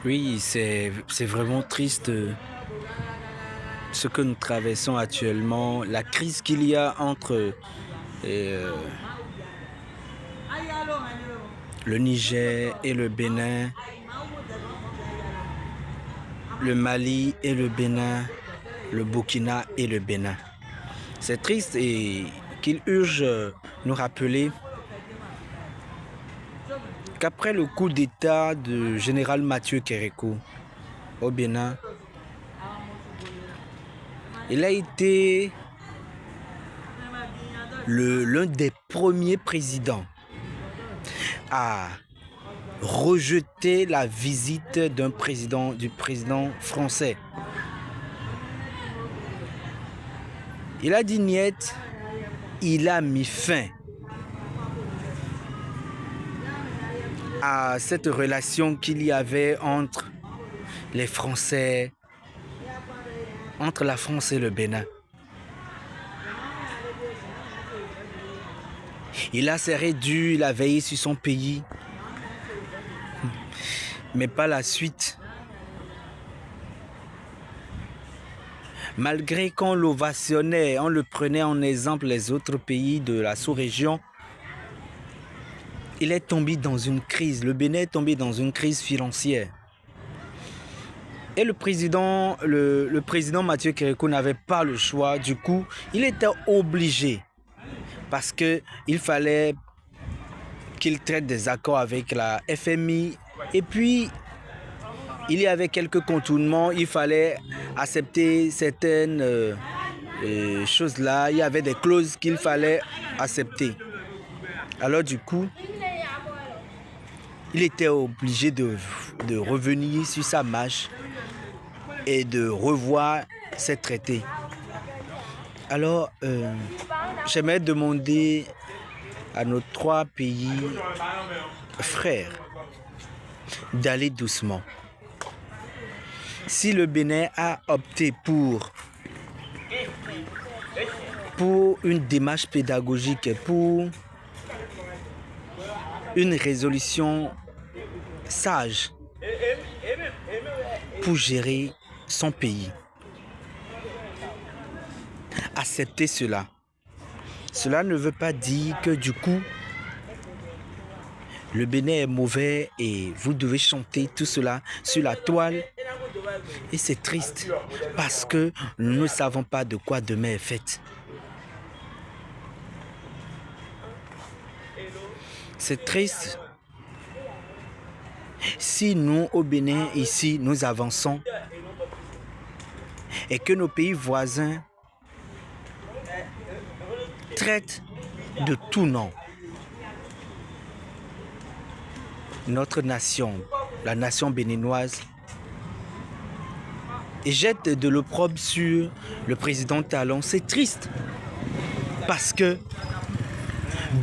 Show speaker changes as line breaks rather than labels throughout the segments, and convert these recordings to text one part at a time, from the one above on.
Oui, c'est vraiment triste ce que nous traversons actuellement, la crise qu'il y a entre euh, le Niger et le Bénin, le Mali et le Bénin, le Burkina et le Bénin. C'est triste et qu'il urge nous rappeler qu'après le coup d'État du général Mathieu Kérékou au Bénin, il a été l'un des premiers présidents à rejeter la visite du président français. Il a dit niet, il a mis fin à cette relation qu'il y avait entre les Français, entre la France et le Bénin. Il a serré dur, il a veillé sur son pays, mais pas la suite. Malgré qu'on l'ovationnait, on le prenait en exemple les autres pays de la sous-région, il est tombé dans une crise. Le Bénin est tombé dans une crise financière. Et le président Mathieu Kérékou n'avait pas le choix. Du coup, il était obligé parce qu'il fallait qu'il traite des accords avec la FMI. Et puis, il y avait quelques contournements. Il fallait accepter certaines choses-là. Il y avait des clauses qu'il fallait accepter. Alors du coup, il était obligé de revenir sur sa marche et de revoir ces traités. Alors, j'aimerais demander à nos trois pays frères d'aller doucement. Si le Bénin a opté pour une démarche pédagogique, pour une résolution sage, pour gérer son pays, accepter cela. Cela ne veut pas dire que du coup, le Bénin est mauvais et vous devez chanter tout cela sur la toile. Et c'est triste parce que nous ne savons pas de quoi demain est faite. C'est triste si nous, au Bénin, ici, nous avançons et que nos pays voisins traitent de tout nom notre nation, la nation béninoise, et jette de l'opprobre sur le président Talon. C'est triste parce que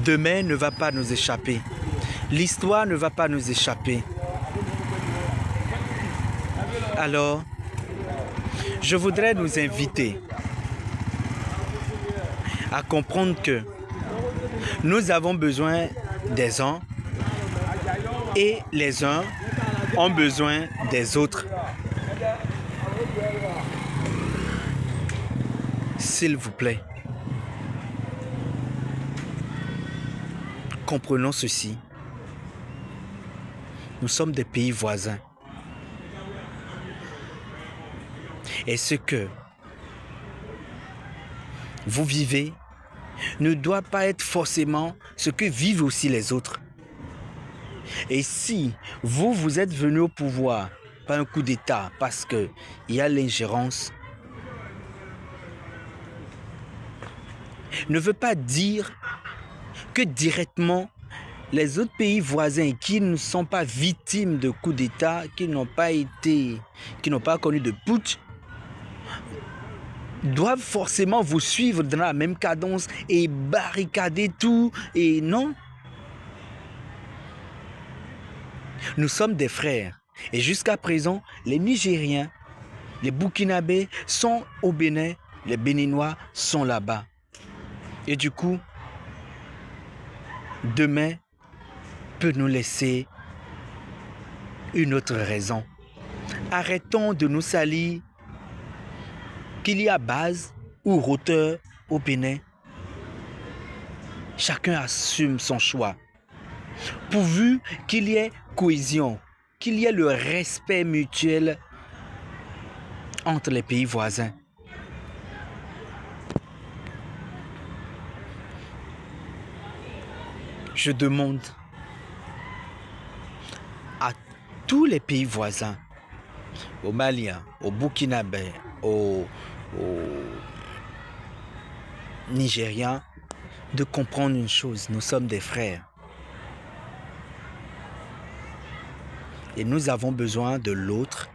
demain ne va pas nous échapper. L'histoire ne va pas nous échapper. Alors, je voudrais nous inviter à comprendre que nous avons besoin des uns et les uns ont besoin des autres. S'il vous plaît, comprenons ceci. Nous sommes des pays voisins. Et ce que vous vivez ne doit pas être forcément ce que vivent aussi les autres. Et si vous êtes venu au pouvoir par un coup d'État parce qu'il y a l'ingérence, ne veut pas dire que directement les autres pays voisins qui ne sont pas victimes de coups d'État, qui n'ont pas connu de putsch, doivent forcément vous suivre dans la même cadence et barricader tout. Et non. Nous sommes des frères. Et jusqu'à présent, les Nigériens, les Burkinabés sont au Bénin, les Béninois sont là-bas. Et du coup, demain peut nous laisser une autre raison Arrêtons de nous salir qu'il y a base ou roteur au Bénin. Chacun assume son choix. Pourvu qu'il y ait cohésion, qu'il y ait le respect mutuel entre les pays voisins. Je demande à tous les pays voisins, aux Maliens, aux Burkinabés, aux Nigériens, de comprendre une chose, nous sommes des frères. Et nous avons besoin de l'autre,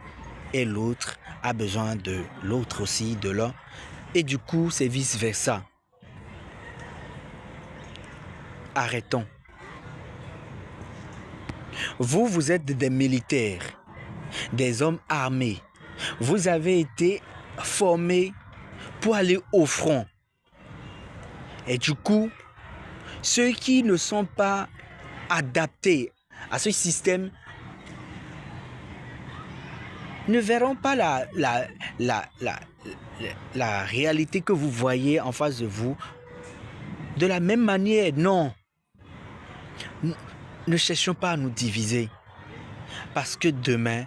et l'autre a besoin de l'autre aussi, de l'un. Et du coup, c'est vice-versa. Arrêtons. Vous êtes des militaires, des hommes armés. Vous avez été formés pour aller au front. Et du coup, ceux qui ne sont pas adaptés à ce système ne verront pas la réalité que vous voyez en face de vous de la même manière. Non. Ne cherchons pas à nous diviser, parce que demain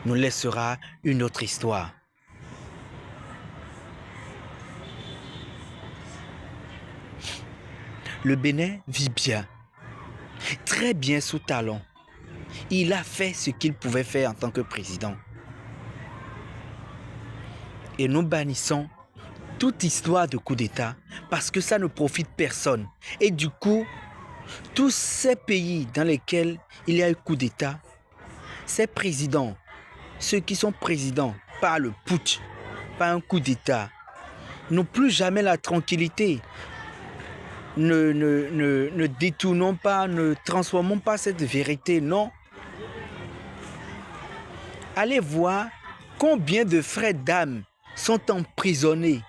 nous laissera une autre histoire. Le Bénin vit bien, très bien sous Talon. Il a fait ce qu'il pouvait faire en tant que président. Et nous bannissons toute histoire de coup d'État parce que ça ne profite personne. Et du coup, tous ces pays dans lesquels il y a eu coup d'État, ces présidents, ceux qui sont présidents par le putsch, par un coup d'État, n'ont plus jamais la tranquillité. Ne détournons pas, ne transformons pas cette vérité, non. Allez voir combien de frères d'âme sont emprisonnés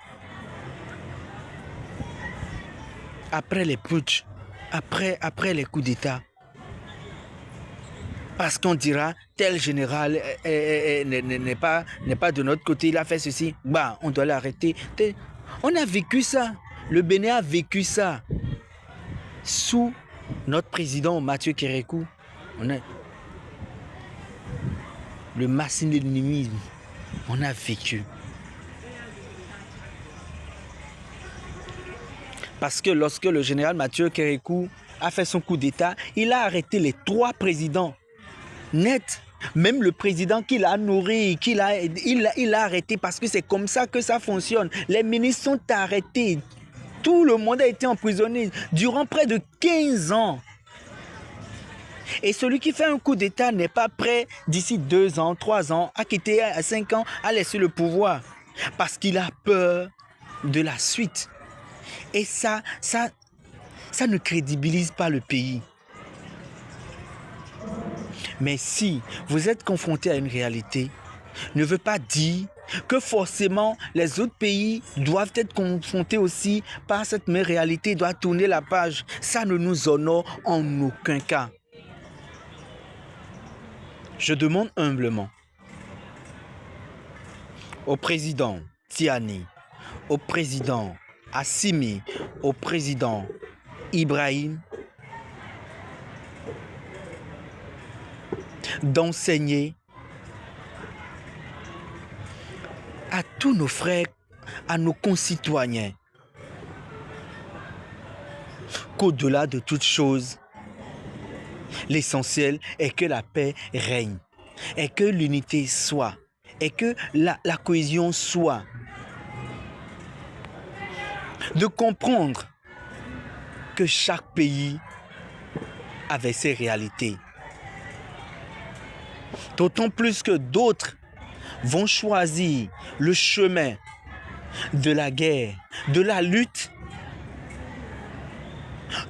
après les putschs, après les coups d'État. Parce qu'on dira, tel général n'est pas de notre côté, il a fait ceci, bah, on doit l'arrêter. On a vécu ça, le Bénin a vécu ça. Sous notre président Mathieu Kérékou, on a le massinisme, on a vécu. Parce que lorsque le général Mathieu Kérékou a fait son coup d'État, il a arrêté les 3 présidents net. Même le président qu'il a nourri, il l'a arrêté parce que c'est comme ça que ça fonctionne. Les ministres sont arrêtés. Tout le monde a été emprisonné durant près de 15 ans. Et celui qui fait un coup d'État n'est pas prêt d'ici 2 ans, 3 ans, à quitter à 5 ans, à laisser le pouvoir. Parce qu'il a peur de la suite. Et ça ne crédibilise pas le pays. Mais si vous êtes confronté à une réalité, ne veut pas dire que forcément les autres pays doivent être confrontés aussi par cette même réalité, doivent tourner la page. Ça ne nous honore en aucun cas. Je demande humblement au président Tiani, au président Assimi, au président Ibrahim d'enseigner à tous nos frères, à nos concitoyens, qu'au-delà de toute chose, l'essentiel est que la paix règne, et que l'unité soit, et que la cohésion soit. De comprendre que chaque pays avait ses réalités. D'autant plus que d'autres vont choisir le chemin de la guerre, de la lutte.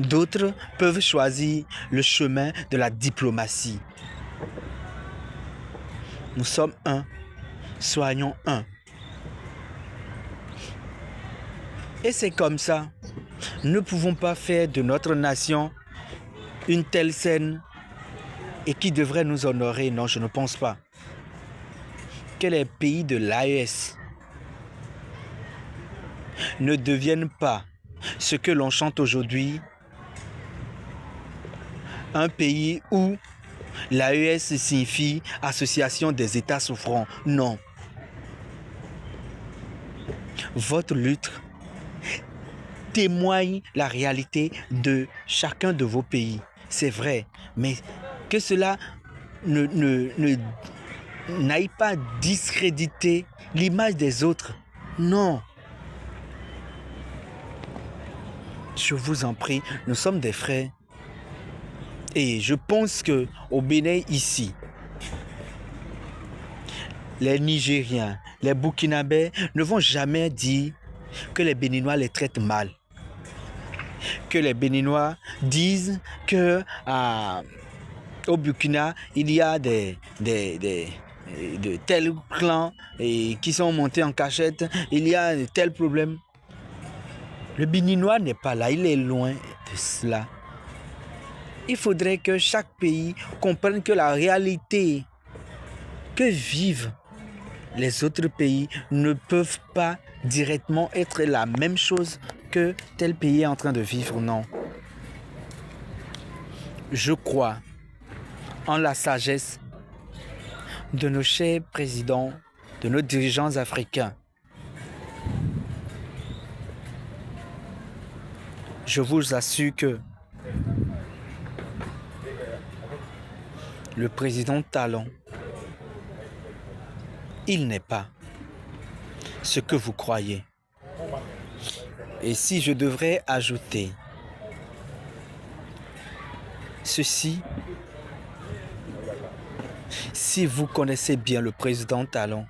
D'autres peuvent choisir le chemin de la diplomatie. Nous sommes un, soyons un. Et c'est comme ça. Nous ne pouvons pas faire de notre nation une telle scène et qui devrait nous honorer. Non, je ne pense pas. que les pays de l'AES ne deviennent pas ce que l'on chante aujourd'hui, un pays où l'AES signifie Association des États souffrants. Non. Votre lutte témoigne la réalité de chacun de vos pays. C'est vrai, mais que cela n'aille pas discréditer l'image des autres. Non. Je vous en prie, nous sommes des frères. Et je pense qu'au Bénin, ici, les Nigériens, les Burkinabés ne vont jamais dire que les Béninois les traitent mal. Que les Béninois disent que au Burkina, il y a de tels clans qui sont montés en cachette, il y a de tels problèmes. Le Béninois n'est pas là, il est loin de cela. Il faudrait que chaque pays comprenne que la réalité que vivent les autres pays ne peuvent pas directement être la même chose que tel pays est en train de vivre, non. Je crois en la sagesse de nos chers présidents, de nos dirigeants africains. Je vous assure que le président Talon, il n'est pas ce que vous croyez. Et si je devrais ajouter ceci, si vous connaissez bien le président Talon,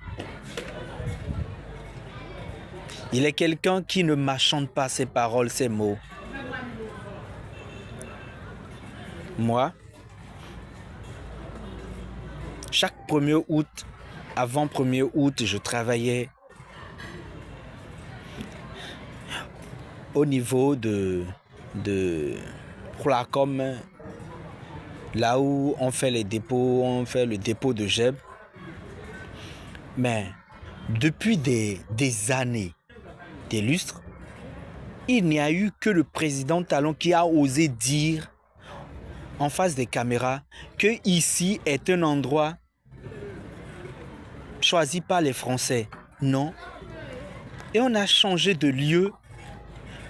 il est quelqu'un qui ne mâchonne pas ses paroles, ses mots. Moi, chaque 1er août, avant 1er août, je travaillais au niveau de Prolacom, là où on fait les dépôts, on fait le dépôt de GEB. Mais depuis des années, des lustres, il n'y a eu que le président Talon qui a osé dire en face des caméras que ici est un endroit choisi par les Français. Non. Et on a changé de lieu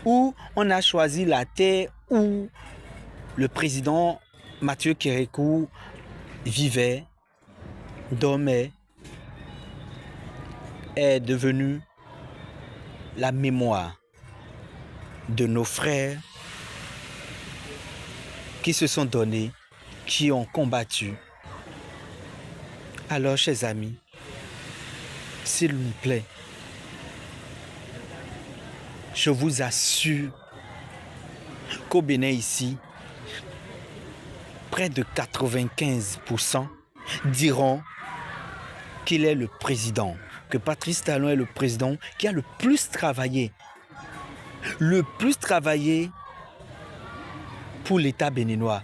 où on a choisi la terre où le président Mathieu Kérékou vivait, dormait, est devenu la mémoire de nos frères qui se sont donnés, qui ont combattu. Alors, chers amis, s'il vous plaît, je vous assure qu'au Bénin ici, près de 95% diront qu'il est le président, que Patrice Talon est le président qui a le plus travaillé pour l'État béninois.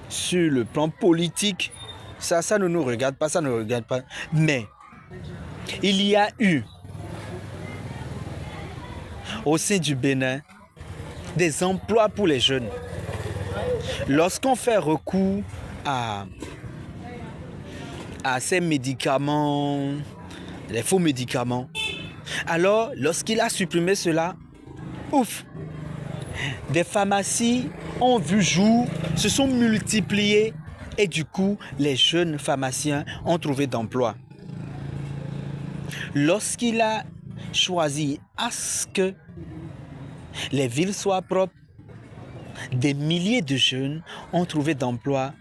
Sur le plan politique, ça ne nous regarde pas, ça ne nous regarde pas. Mais il y a eu au sein du Bénin des emplois pour les jeunes. Lorsqu'on fait recours à ces médicaments, les faux médicaments, alors lorsqu'il a supprimé cela, ouf, des pharmacies ont vu jour, se sont multipliées et du coup, les jeunes pharmaciens ont trouvé d'emploi. Lorsqu'il a choisi à ce que les villes soient propres, des milliers de jeunes ont trouvé d'emploi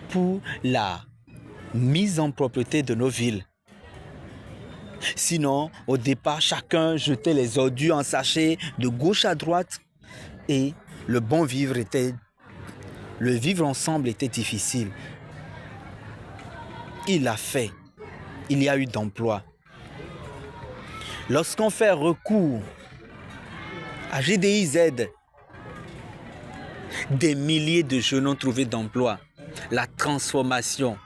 pour la mise en propreté de nos villes. Sinon, au départ, chacun jetait les ordures en sachet de gauche à droite et le vivre ensemble était difficile. Il a fait. Il y a eu d'emploi. Lorsqu'on fait recours à GDIZ, des milliers de jeunes ont trouvé d'emploi. la transformation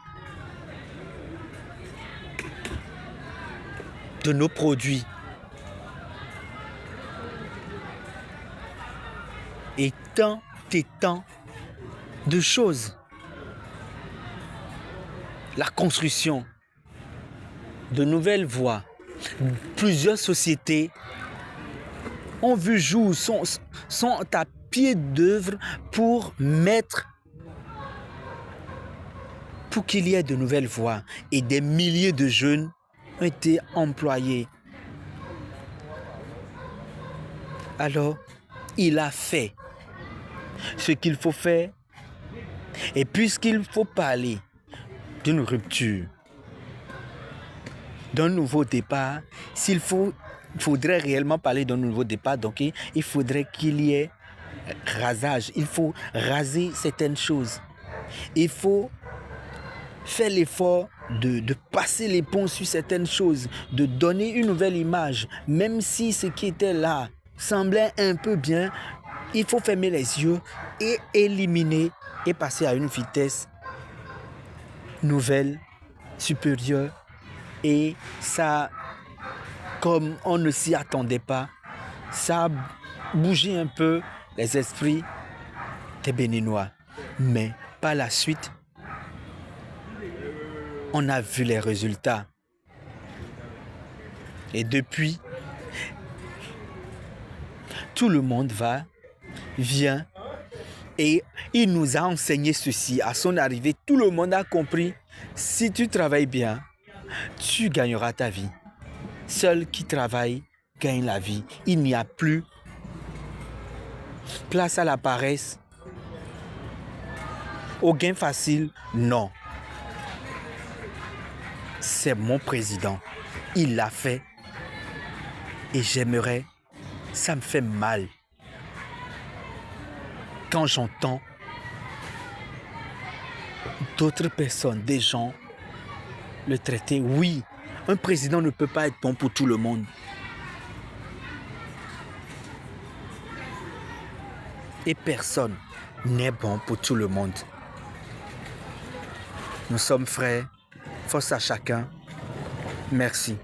de nos produits. Et tant de choses. La construction de nouvelles voies. Plusieurs sociétés ont vu jour, sont à pied d'œuvre pour qu'il y ait de nouvelles voies. Et des milliers de jeunes ont été employés. Alors, il a fait ce qu'il faut faire. Et puisqu'il faut parler d'une rupture, d'un nouveau départ, faudrait réellement parler d'un nouveau départ, donc il faudrait qu'il y ait rasage. Il faut raser certaines choses. Il faut faire l'effort de passer les ponts sur certaines choses, de donner une nouvelle image, même si ce qui était là semblait un peu bien. Il faut fermer les yeux et éliminer et passer à une vitesse nouvelle, supérieure. Et ça, comme on ne s'y attendait pas, ça a bougé un peu les esprits des Béninois. Mais par la suite, on a vu les résultats. Et depuis, tout le monde vient. Et il nous a enseigné ceci. À son arrivée, tout le monde a compris. Si tu travailles bien, tu gagneras ta vie. Seul qui travaille gagne la vie. Il n'y a plus place à la paresse, au gain facile. Non. C'est mon président. Il l'a fait. Et j'aimerais, ça me fait mal quand j'entends d'autres personnes, des gens, le traiter. Oui, un président ne peut pas être bon pour tout le monde. Et personne n'est bon pour tout le monde. Nous sommes frères, force à chacun. Merci.